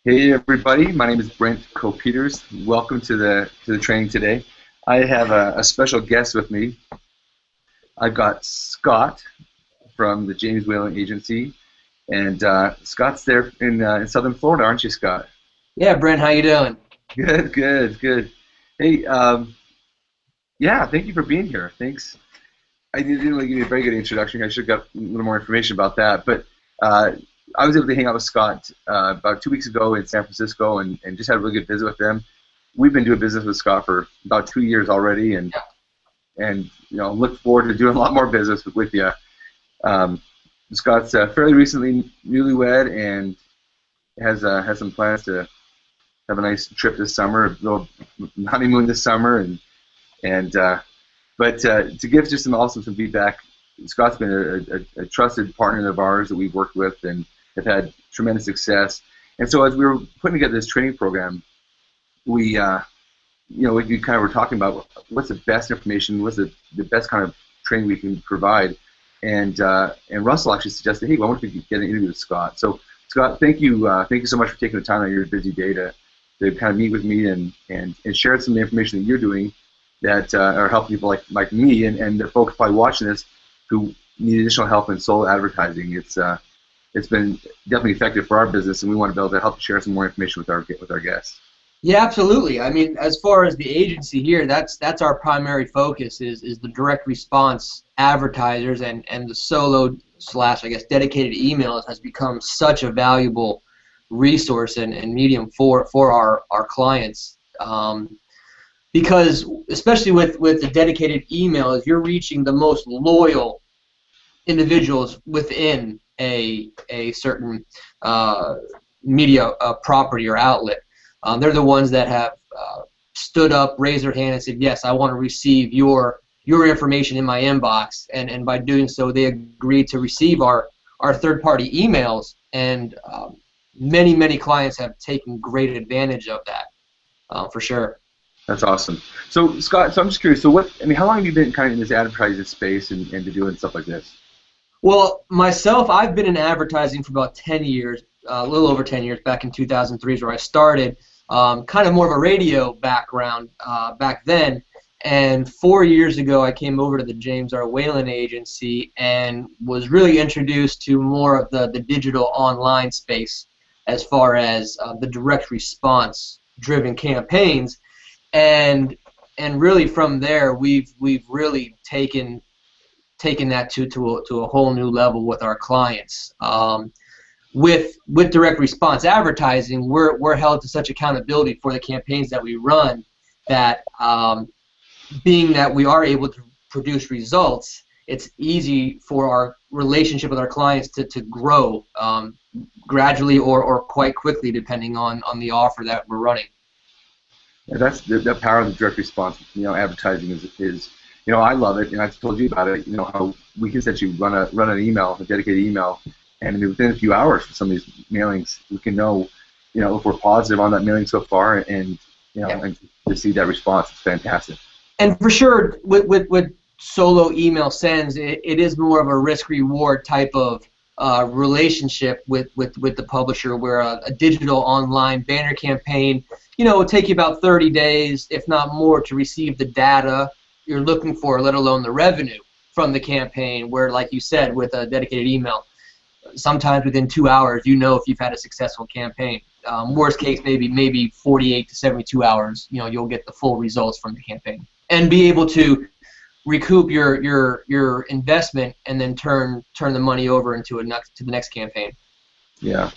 Hey everybody, my name is Brent Peters. Welcome to the training today. I have a special guest with me. I've got Scott from the James Whalen Agency, and Scott's there in Southern Florida, aren't you, Scott? Yeah, Brent, how you doing? Good, good, good. Hey, yeah, thank you for being here. Thanks. I didn't really give you a very good introduction. I should have got a little more information about that, but uh, I was able to hang out with Scott about 2 weeks ago in San Francisco and just had a really good visit with him. We've been doing business with Scott for about 2 years already, and look forward to doing a lot more business with you. Um, Scott's fairly recently newlywed and has some plans to have a nice trip this summer, a little honeymoon this summer, and but to give just some feedback, Scott's been a trusted partner of ours that we've worked with and have had tremendous success. And so as we were putting together this training program, we kind of were talking about what's the best information, what's the best kind of training we can provide. And Russell actually suggested, hey, why don't we get an interview with Scott? So Scott, thank you so much for taking the time out of your busy day to kind of meet with me and share some of the information that you're doing that are helping people like me and the folks probably watching this who need additional help in solo advertising. It's been definitely effective for our business, and we want to be able to help share some more information with our guests. Yeah, absolutely. I mean, as far as the agency here, that's our primary focus is the direct response advertisers and the solo slash, I guess, dedicated emails has become such a valuable resource and medium for our clients. Because especially with the dedicated emails, you're reaching the most loyal individuals within a certain media property or outlet. They're the ones that have stood up, raised their hand, and said, "Yes, I want to receive your information in my inbox." And by doing so, they agreed to receive our third-party emails. And many clients have taken great advantage of that, for sure. That's awesome. So Scott, I'm just curious. So how long have you been kind of in this advertising space and to doing stuff like this? Well, myself, I've been in advertising for about 10 years, a little over 10 years. Back in 2003 is where I started. Kind of more of a radio background back then. And 4 years ago, I came over to the James R. Whalen Agency and was really introduced to more of the digital online space as far as the direct response driven campaigns. And really from there, we've really taken that to a whole new level with our clients. With direct response advertising, we're held to such accountability for the campaigns that we run that being that we are able to produce results, it's easy for our relationship with our clients to grow gradually or quite quickly depending on the offer that we're running. Yeah, that's the power of the direct response. Advertising is I love it, and I've told you about it. How we can essentially run an email, a dedicated email, and within a few hours for some of these mailings, we can know, if we're positive on that mailing so far, and and to see that response, it's fantastic. And for sure, with solo email sends, it is more of a risk-reward type of relationship with the publisher, where a digital online banner campaign, it will take you about 30 days, if not more, to receive the data you're looking for, let alone the revenue from the campaign, where, like you said, with a dedicated email, sometimes within 2 hours, if you've had a successful campaign. Worst case, maybe 48 to 72 hours, you'll get the full results from the campaign. And be able to recoup your investment and then turn the money over to the next campaign. Yeah,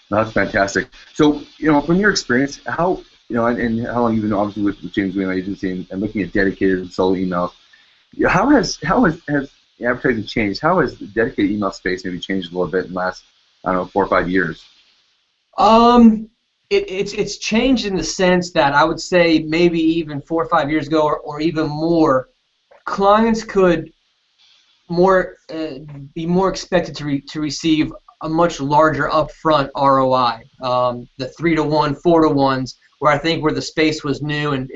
that's fantastic. So, from your experience, how and how long you've been obviously with James Whalen Agency and looking at dedicated and solo emails, how has advertising changed? How has the dedicated email space maybe changed a little bit in the last, I don't know, 4 or 5 years? It's changed in the sense that I would say maybe even 4 or 5 years ago or even more, clients could be more expected to receive a much larger upfront ROI. The 3-to-1, 4-to-1s, where the space was new and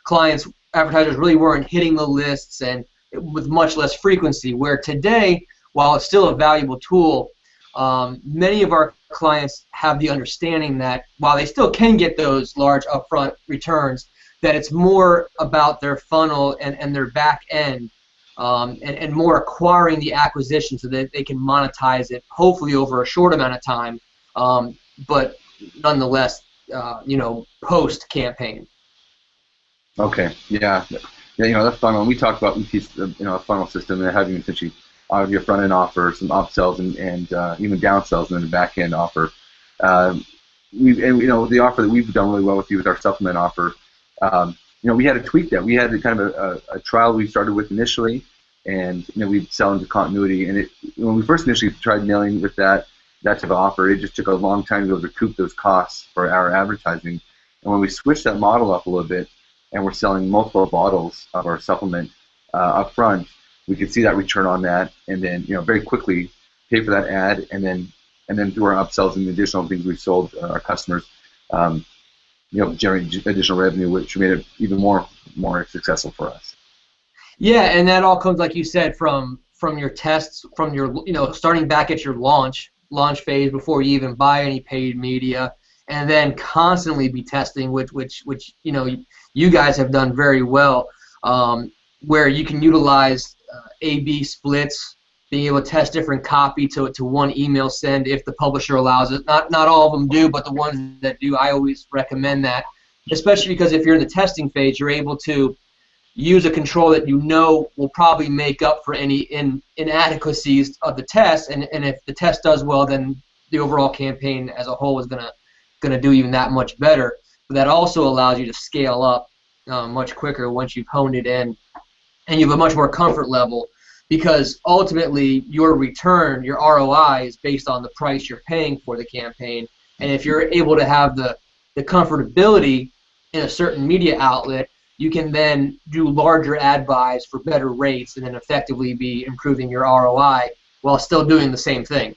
clients, advertisers really weren't hitting the lists and with much less frequency. Where today, while it's still a valuable tool, many of our clients have the understanding that while they still can get those large upfront returns, that it's more about their funnel and their back end, and more acquiring the acquisition so that they can monetize it, hopefully over a short amount of time, but nonetheless, post campaign. Okay, yeah, that funnel. We talked about, we teach a funnel system and having essentially your front end offer, some upsells and even downsells, and then the back end offer. The offer that we've done really well with you with our supplement offer. We had to tweak that. We had kind of a trial we started with initially, and we'd sell into continuity. And when we first initially tried nailing with that type of offer, it just took a long time to be able to recoup those costs for our advertising. And when we switched that model up a little bit, and we're selling multiple bottles of our supplement up front, we could see that return on that, and then very quickly pay for that ad, and then through our upsells and the additional things we sold our customers, generate additional revenue, which made it even more successful for us. Yeah, and that all comes, like you said, from your tests, from your starting back at your launch phase before you even buy any paid media, and then constantly be testing, which you guys have done very well, where you can utilize A/B splits, being able to test different copy to one email send if the publisher allows it. Not all of them do, but the ones that do, I always recommend that, especially because if you're in the testing phase, you're able to use a control that will probably make up for any inadequacies of the test, and if the test does well, then the overall campaign as a whole is gonna do even that much better. But that also allows you to scale up much quicker once you've honed it in, and you have a much more comfort level, because ultimately your return, your ROI, is based on the price you're paying for the campaign. And if you're able to have the comfortability in a certain media outlet, you can then do larger ad buys for better rates and then effectively be improving your ROI while still doing the same thing.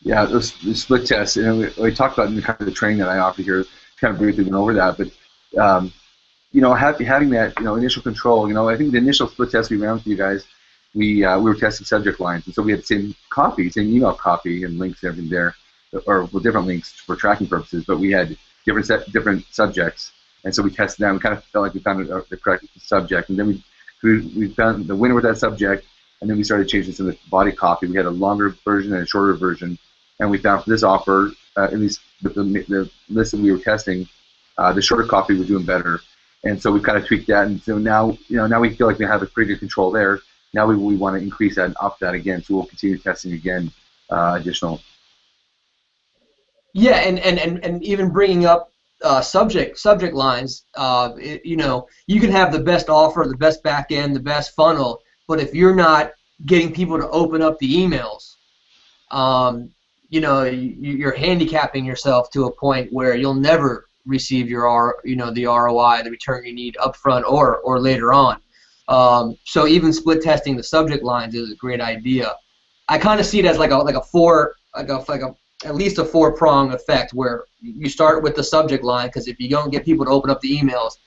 Yeah, those split tests, we talked about in kind of the training that I offer here, kind of briefly went over that, but having that initial control. I think the initial split test we ran with you guys, we were testing subject lines, and so we had the same email copy and links and everything there, or different links for tracking purposes, but we had different subjects, and so we tested them. We kind of felt like we found the correct subject, and then we found the winner with that subject, and then we started changing some of the body copy. We had a longer version and a shorter version, and we found for this offer, at least with the list that we were testing, the shorter copy was doing better. And so we kind of tweaked that, and so now we feel like we have a pretty good control there. Now we want to increase that and up that again, so we'll continue testing again, additional. Yeah, and even bringing up subject lines, you can have the best offer, the best back end, the best funnel, but if you're not getting people to open up the emails, you're handicapping yourself to a point where you'll never receive the ROI, the return you need upfront or later on. So even split testing the subject lines is a great idea. I kind of see it as at least a four-prong effect, where you start with the subject line, because if you don't get people to open up the emails,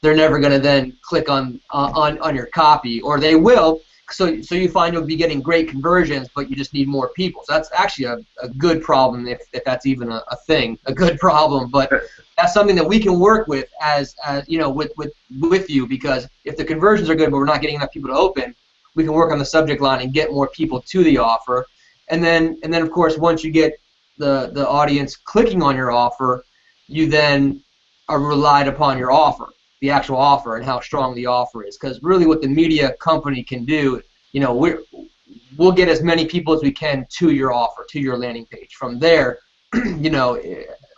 they're never going to then click on your copy, or they will. So you find you'll be getting great conversions, but you just need more people. So that's actually a good problem, if that's even a thing, a good problem. But that's something that we can work with with you, because if the conversions are good but we're not getting enough people to open, we can work on the subject line and get more people to the offer. And then of course, once you get the audience clicking on your offer, you then are relied upon your offer, the actual offer, and how strong the offer is. Because really what the media company can do, we'll get as many people as we can to your offer, to your landing page. From there,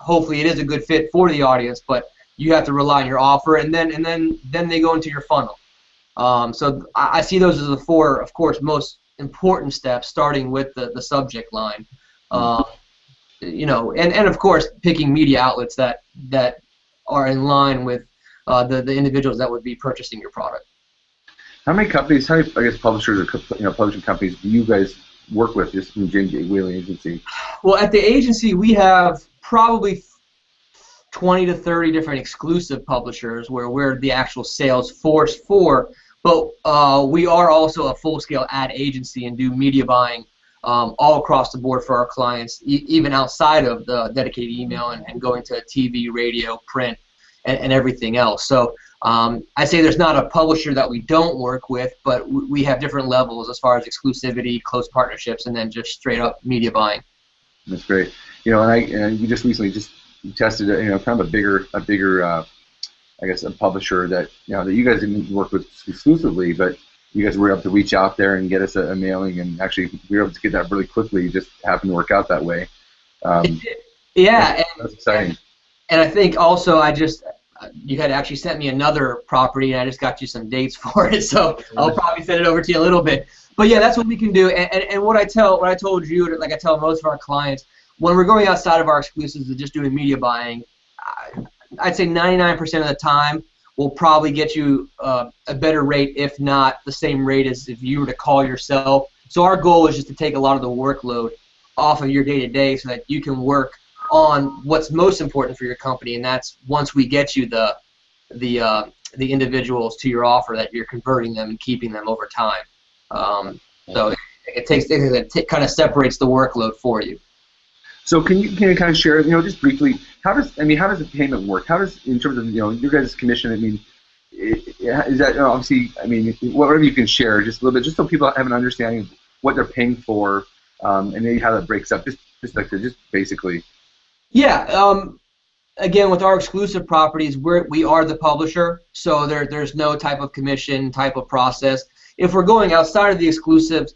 hopefully it is a good fit for the audience, but you have to rely on your offer, and then they go into your funnel. So I see those as the four, of course, most important steps, starting with the subject line. And of course picking media outlets that are in line with the individuals that would be purchasing your product. How many companies, publishers or publishing companies do you guys work with, just from J&J Whaley Agency? Well, at the agency we have probably 20 to 30 different exclusive publishers where we're the actual sales force for, but we are also a full-scale ad agency and do media buying all across the board for our clients, even outside of the dedicated email and going to TV, radio, print, and everything else. So I say there's not a publisher that we don't work with, but we have different levels as far as exclusivity, close partnerships, and then just straight up media buying. That's great. And you just recently tested, kind of a bigger, I guess, a publisher that that you guys didn't work with exclusively, but you guys were able to reach out there and get us a mailing, and actually we were able to get that really quickly. It just happened to work out that way. Yeah, that's exciting. And I think also you had actually sent me another property, and I just got you some dates for it, so I'll probably send it over to you a little bit. But yeah, that's what we can do. And what I told you, like I tell most of our clients, when we're going outside of our exclusives and just doing media buying, I'd say 99% of the time we'll probably get you a better rate, if not the same rate as if you were to call yourself. So our goal is just to take a lot of the workload off of your day-to-day so that you can work on what's most important for your company, and that's once we get you the individuals to your offer, that you're converting them and keeping them over time. So it kind of separates the workload for you. So can you kind of share, just briefly, how does the payment work? How does, in terms of your guys' commission? Is that obviously? Whatever you can share, just a little bit, just so people have an understanding of what they're paying for, and maybe how that breaks up, just basically. Yeah. Again, with our exclusive properties, we are the publisher, so there's no type of commission type of process. If we're going outside of the exclusives,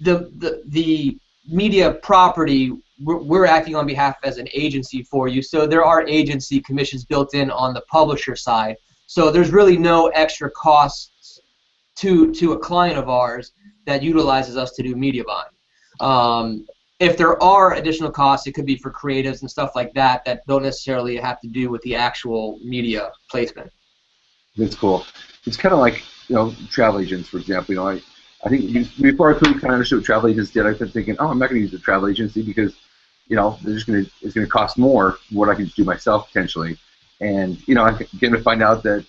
the media property, we're acting on behalf as an agency for you, so there are agency commissions built in on the publisher side. So there's really no extra costs to a client of ours that utilizes us to do media buying. If there are additional costs, it could be for creatives and stuff like that don't necessarily have to do with the actual media placement. That's cool. It's kind of like travel agents, for example. I think before I really kind of understood what travel agents did, I kept thinking, I'm not going to use a travel agency because it's going to cost more than what I can just do myself potentially. And I'm getting to find out that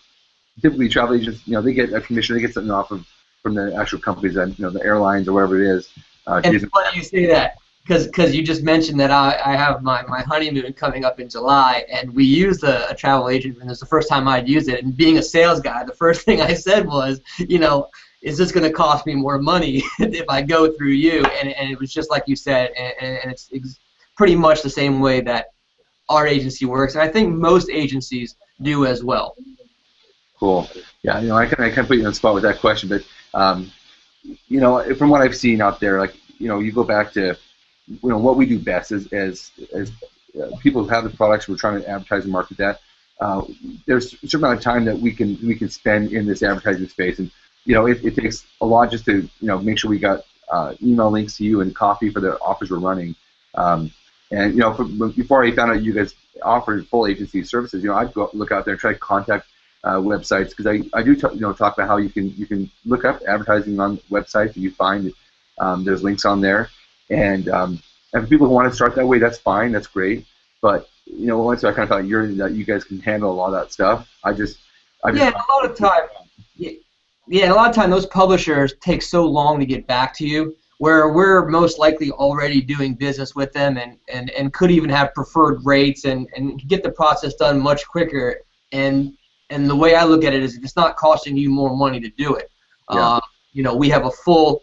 typically travel agents, they get a commission, they get something off from the actual companies, that the airlines or whatever it is. And it's funny you say that, because you just mentioned that I have my honeymoon coming up in July, and we used a travel agent, and it's the first time I'd used it. And being a sales guy, the first thing I said was, is this going to cost me more money if I go through you? And it was just like you said, and it's pretty much the same way that our agency works, and I think most agencies do as well. Cool. Yeah, I can put you on the spot with that question, but from what I've seen out there, you go back to what we do best as people who have the products, we're trying to advertise and market that. There's a certain amount of time that we can spend in this advertising space, and it takes a lot just to make sure we got email links to you and coffee for the offers we're running. And before I found out you guys offered full agency services, I'd go look out there and try to contact websites, because I do talk about how you can look up advertising on websites, and you find there's links on there, and for people who want to start that way, that's fine, that's great. But once I kind of thought that you guys can handle a lot of that stuff, a lot of time. Yeah, a lot of time those publishers take so long to get back to you, where we're most likely already doing business with them and could even have preferred rates and get the process done much quicker. And the way I look at it is, if it's not costing you more money to do it, yeah. We have a full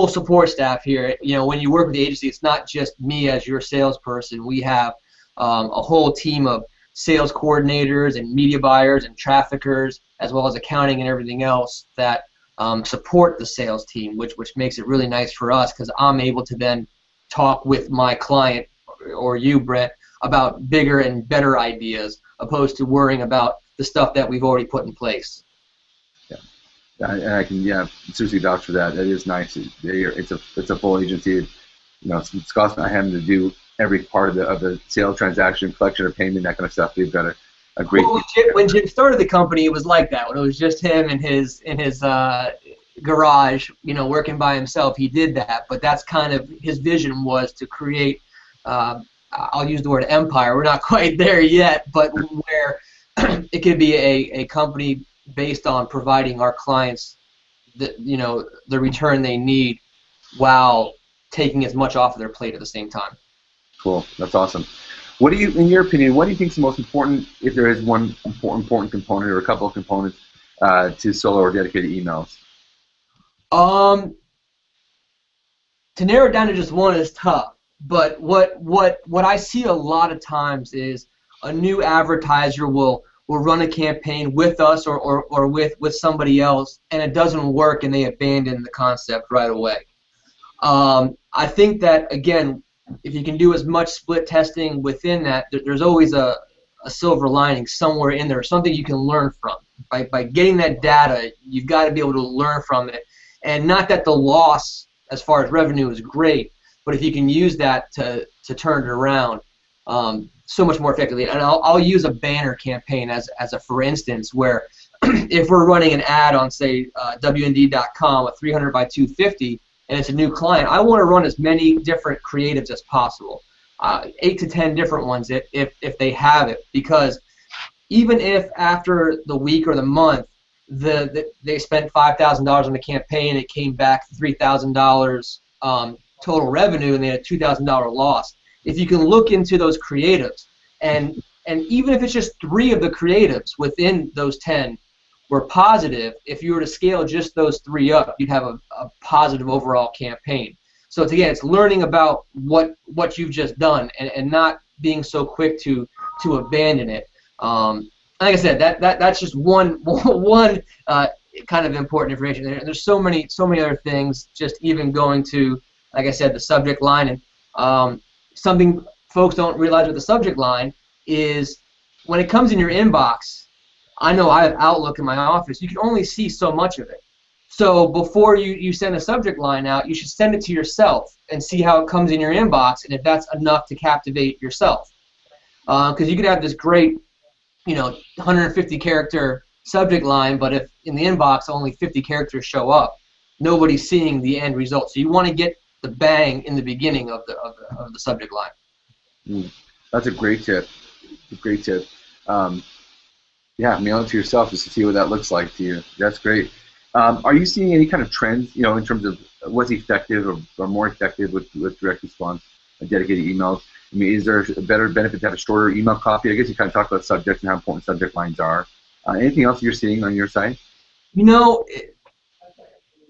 support staff here. When you work with the agency, it's not just me as your salesperson. We have a whole team of sales coordinators and media buyers and traffickers, as well as accounting and everything else that support the sales team, which makes it really nice for us, because I'm able to then talk with my client, or you, Brett, about bigger and better ideas, opposed to worrying about the stuff that we've already put in place. Yeah, and I can seriously vouch for that. That is nice. It's a full agency. It's costing not having to do every part of the sales transaction, collection or payment, that kind of stuff. They've got a great. Well, when Jim started the company, it was like that. When it was just him in his garage, working by himself, he did that. But that's kind of his vision, was to create. I'll use the word empire. We're not quite there yet, but where it could be a company based on providing our clients the return they need, while taking as much off of their plate at the same time. Cool. That's awesome. What do you, in your opinion, what do you think is the most important, if there is one important component or a couple of components to solo or dedicated emails? To narrow it down to just one is tough. But what I see a lot of times is a new advertiser will run a campaign with us or with somebody else, and it doesn't work, and they abandon the concept right away. I think that, again, if you can do as much split testing within that, there's always a silver lining somewhere in there, something you can learn from. By getting that data, you've got to be able to learn from it. And not that the loss as far as revenue is great, but if you can use that to turn it around so much more effectively. And I'll use a banner campaign as a for instance, where if we're running an ad on, say, WND.com with 300 by 250, and it's a new client, I want to run as many different creatives as possible, 8 to 10 different ones if they have it, because even if after the week or the month they spent $5,000 on the campaign and it came back $3,000 total revenue and they had a $2,000 loss, if you can look into those creatives, and even if it's just 3 of the creatives within those 10 were positive, if you were to scale just those 3 up, you'd have a positive overall campaign. So again, it's learning about what you've just done and not being so quick to abandon it. Like I said, that's just one kind of important information. There's so many other things. Just even going to, like I said, the subject line, and something folks don't realize with the subject line is when it comes in your inbox. I know I have Outlook in my office. You can only see so much of it. So before you send a subject line out, you should send it to yourself and see how it comes in your inbox, and if that's enough to captivate yourself. Because you could have this great, 150 character subject line, but if in the inbox only 50 characters show up, nobody's seeing the end result. So you want to get the bang in the beginning of the subject line. That's a great tip. Yeah, mail it to yourself just to see what that looks like to you. That's great. Are you seeing any kind of trends, in terms of what's effective or more effective with direct response and dedicated emails? I mean, is there a better benefit to have a shorter email copy? I guess you kind of talked about subjects and how important subject lines are. Anything else you're seeing on your side?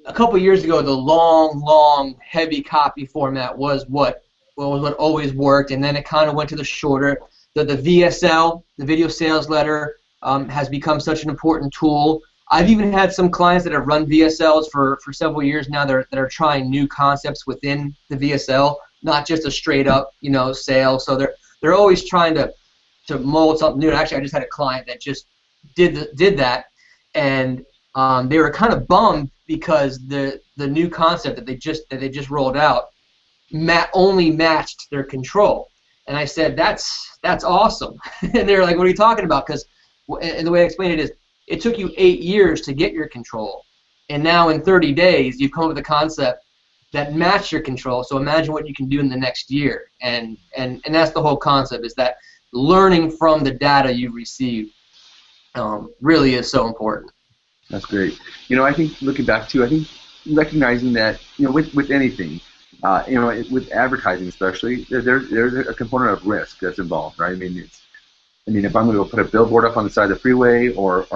A couple of years ago, the long, heavy copy format was what always worked, and then it kind of went to the shorter. The VSL, the video sales letter, has become such an important tool. I've even had some clients that have run VSLs for several years now that are trying new concepts within the VSL, not just a straight up sale. So they're always trying to mold something new. And actually, I just had a client that just did that, and they were kind of bummed because the new concept that they just rolled out only matched their control. And I said, that's awesome. And they were like, what are you talking about? And the way I explained it is, it took you 8 years to get your control, and now in 30 days you've come up with a concept that matched your control. So imagine what you can do in the next year, and that's the whole concept, is that learning from the data you've received really is so important. That's great. I think looking back too, I think recognizing that with anything, with advertising especially, there's a component of risk that's involved, right? I mean, if I'm going to put a billboard up on the side of the freeway or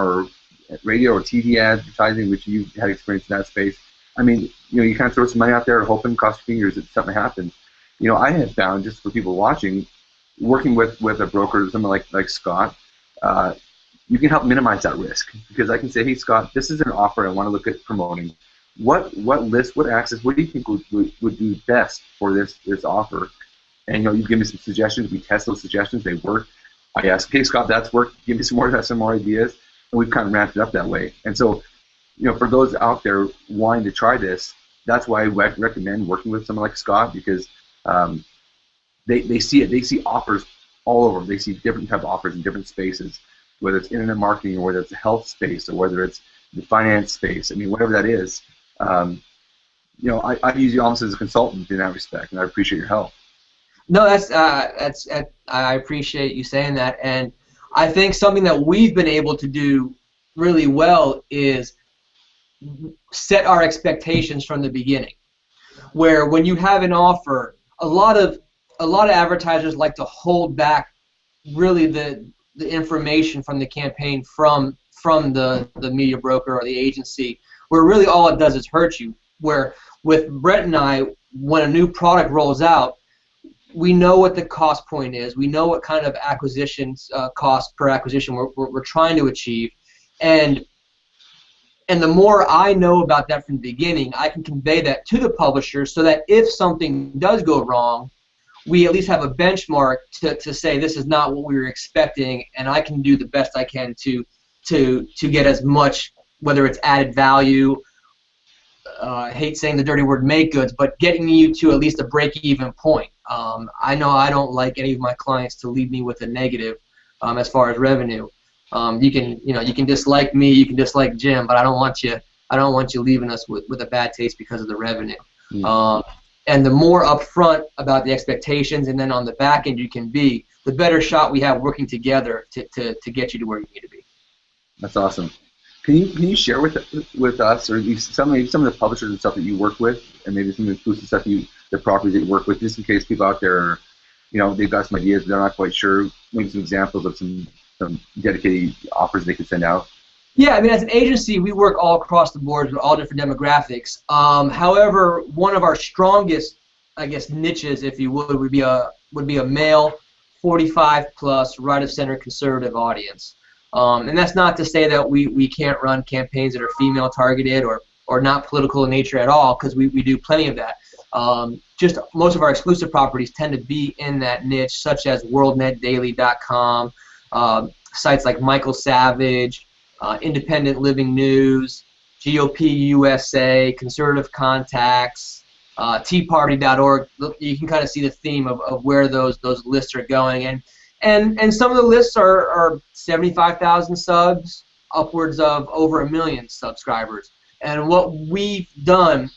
radio or TV advertising, which you've had experience in that space, I mean, you kind of throw some money out there hoping, cross your fingers, that something happens. I have found, just for people watching, working with a broker, someone like Scott, you can help minimize that risk, because I can say, hey, Scott, this is an offer I want to look at promoting. What list, what access, what do you think would do best for this offer? And you give me some suggestions. We test those suggestions. They work. I ask, okay, Scott, that's worked. Give me some more ideas, and we've kind of ramped it up that way. And so, for those out there wanting to try this, that's why I recommend working with someone like Scott, because they see it. They see offers all over. They see different type of offers in different spaces, whether it's internet marketing or whether it's the health space or whether it's the finance space. I mean, whatever that is. I use you almost as a consultant in that respect, and I appreciate your help. No, I appreciate you saying that, and I think something that we've been able to do really well is set our expectations from the beginning. where when you have an offer, a lot of advertisers like to hold back really the information from the campaign from the media broker or the agency, where really all it does is hurt you. Where with Brett and I, when a new product rolls out, we know what the cost point is. We know what kind of acquisitions cost per acquisition we're trying to achieve, and the more I know about that from the beginning, I can convey that to the publisher so that if something does go wrong, we at least have a benchmark to say this is not what we were expecting, and I can do the best I can to get as much, whether it's added value, I hate saying the dirty word make goods, but getting you to at least a break-even point. I know I don't like any of my clients to leave me with a negative as far as revenue. You can dislike me, you can dislike Jim, but I don't want you leaving us with a bad taste because of the revenue. And the more upfront about the expectations, and then on the back end you can be, the better shot we have working together to get you to where you need to be. That's awesome. Can you share with us, or some of the publishers and stuff that you work with, and maybe some of the exclusive stuff the properties that you work with, just in case people out there, they've got some ideas but they're not quite sure. Maybe some examples of some dedicated offers they could send out. Yeah, I mean, as an agency, we work all across the board with all different demographics. However, one of our strongest, I guess, niches, if you would be a male, 45+ right-of-center conservative audience. And that's not to say that we can't run campaigns that are female targeted or not political in nature at all, because we do plenty of that. Just most of our exclusive properties tend to be in that niche, such as WorldNetDaily.com, sites like Michael Savage, Independent Living News, GOP USA, Conservative Contacts, TeaParty.org. You can kind of see the theme of where those lists are going, and some of the lists are 75,000 subs, upwards of over 1 million subscribers. And what we've done,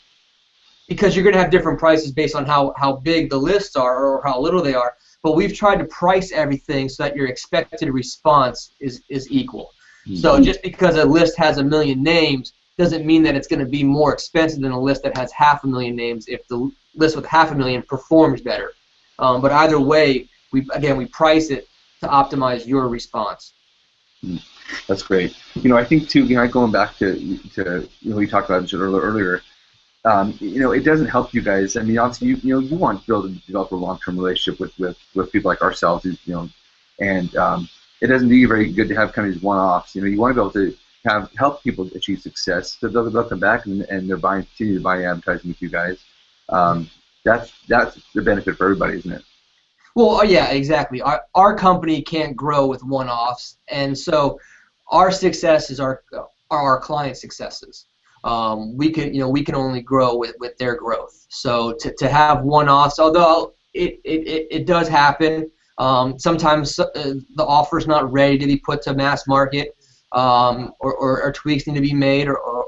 because you're going to have different prices based on how big the lists are or how little they are, but we've tried to price everything so that your expected response is equal. So just because a list has 1 million names doesn't mean that it's going to be more expensive than a list that has 500,000 names if the list with 500,000 performs better. But either way, we price it to optimize your response. That's great. I think too, going back to we talked about it earlier. It doesn't help you guys. I mean, obviously, you want to develop a long-term relationship with people like ourselves, and it doesn't do you very good to have kind of these one-offs. You want to be able to help people achieve success, so they'll come back and they're continue to buy advertising with you guys. That's the benefit for everybody, isn't it? Well, yeah, exactly. Our company can't grow with one-offs, and so our successes are our clients' successes. We can only grow with their growth. So to have one-offs, although it does happen, sometimes the offer's not ready to be put to mass market, or tweaks need to be made, or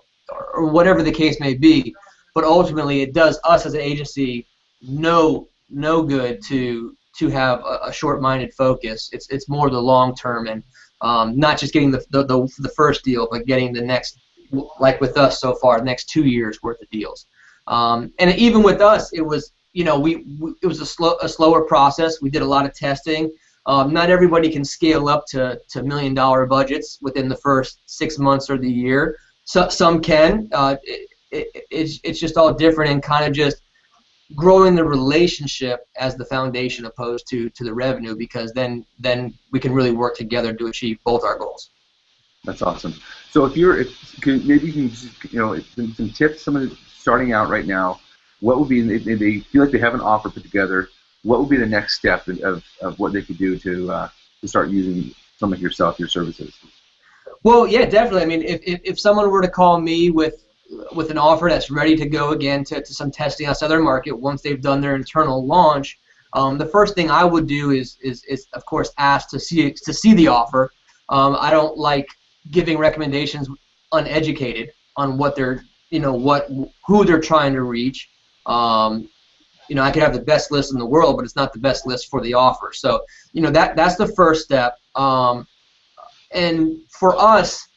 whatever the case may be. But ultimately, it does us as an agency no good to have a short-minded focus. It's more the long term, and not just getting the first deal, but getting the next, like with us so far, the next 2 years worth of deals. And even with us, it was it was a slower process. We did a lot of testing. Not everybody can scale up to $1 million budgets within the first 6 months or the year. So some can. It's just all different, and kind of just growing the relationship as the foundation opposed to the revenue, because then we can really work together to achieve both our goals. That's awesome. So maybe you can just, some tips, someone starting out right now, what would be, if they feel like they have an offer put together, what would be the next step of what they could do to start using some of your services? Well, yeah, definitely. I mean, if someone were to call me with an offer that's ready to go again to some testing outside their market once they've done their internal launch, the first thing I would do is of course ask to see the offer. I don't like giving recommendations uneducated on what they're who they're trying to reach. I could have the best list in the world, but it's not the best list for the offer. So that's the first step. And for us,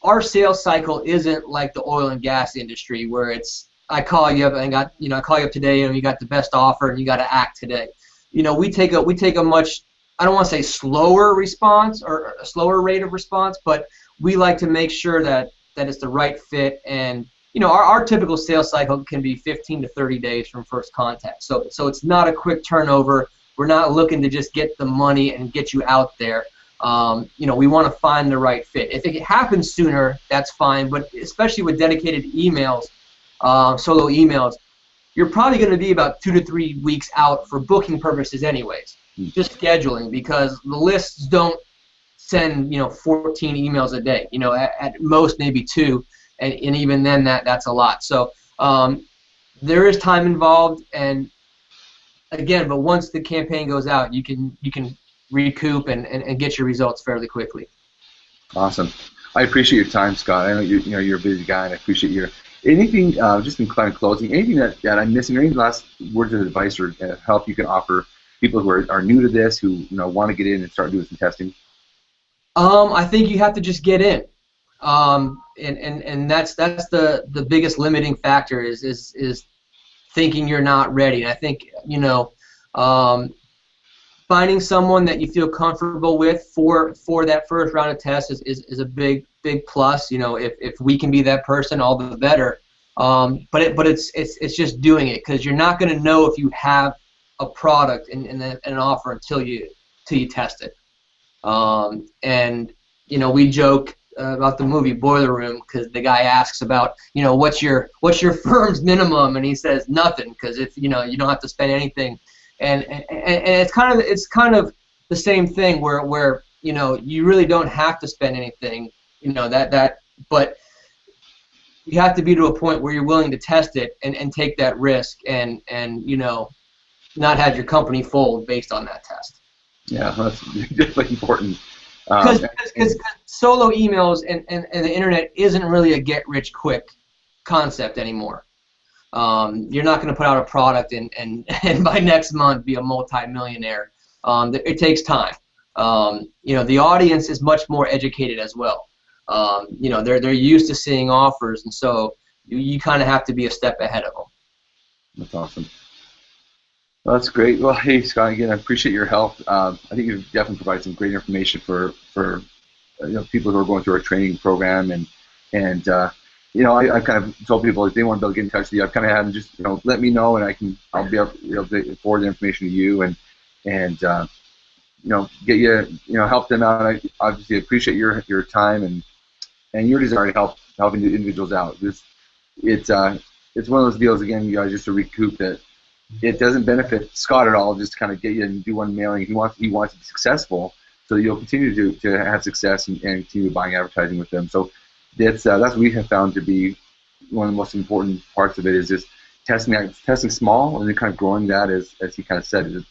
our sales cycle isn't like the oil and gas industry, where it's I call you up and I call you up today and you got the best offer and you got to act today. We take a much, I don't want to say slower response or a slower rate of response, but we like to make sure that it's the right fit. And our typical sales cycle can be 15 to 30 days from first contact. So it's not a quick turnover. We're not looking to just get the money and get you out there. We want to find the right fit. If it happens sooner, that's fine. But especially with dedicated emails, solo emails, you're probably going to be about 2 to 3 weeks out for booking purposes anyways. Just scheduling, because the lists don't send 14 emails a day. At most maybe 2, and even then that's a lot. So there is time involved, and again, but once the campaign goes out, you can recoup and get your results fairly quickly. Awesome. I appreciate your time, Scott. I know you're a busy guy, and I appreciate your anything. Just in kind of closing, anything that I'm missing, or any last words of advice or help you can offer people who are new to this, who want to get in and start doing some testing? I think you have to just get in, and that's the biggest limiting factor is thinking you're not ready. And I think finding someone that you feel comfortable with for that first round of tests is a big plus. If we can be that person, all the better. But it's just doing it, because you're not going to know if you have a product and an offer until you test it. And we joke about the movie Boiler Room, because the guy asks about what's your firm's minimum, and he says nothing, because if you don't have to spend anything. And it's kind of the same thing where you really don't have to spend anything, but you have to be to a point where you're willing to test it and take that risk and not have your company fold based on that test. Yeah, that's definitely important. Because solo emails and the internet isn't really a get-rich-quick concept anymore. You're not going to put out a product and by next month be a multi-millionaire. It takes time. The audience is much more educated as well. They're used to seeing offers, and so you kind of have to be a step ahead of them. That's awesome. Well, that's great. Well, hey, Scott, again, I appreciate your help. I think you've definitely provided some great information for people who are going through our training program, and I kind of told people if they want to be able to get in touch with you, I've kind of had them just let me know, and I'll be able to forward the information to you and get you help them out. I obviously appreciate your time and your desire to helping the individuals out. It's one of those deals, again, you guys, just to recoup that. It doesn't benefit Scott at all just to kind of get you and do one mailing. He wants to be successful, so you'll continue to have success and continue buying advertising with them. So that's what we have found to be one of the most important parts of it, is just testing small and then kind of growing that, as he kind of said.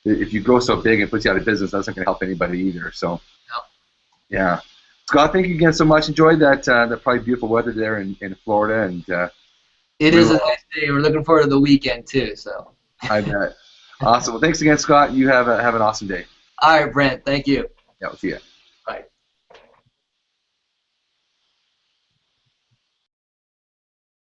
If you grow so big and puts you out of business, that's not going to help anybody either. So no. Yeah, Scott, thank you again so much. Enjoyed that probably beautiful weather there in Florida, and it is a nice day. We're looking forward to the weekend too. So I bet. Awesome. Well, thanks again, Scott. You have an awesome day. All right, Brent. Thank you. Yeah, we'll see you. Bye.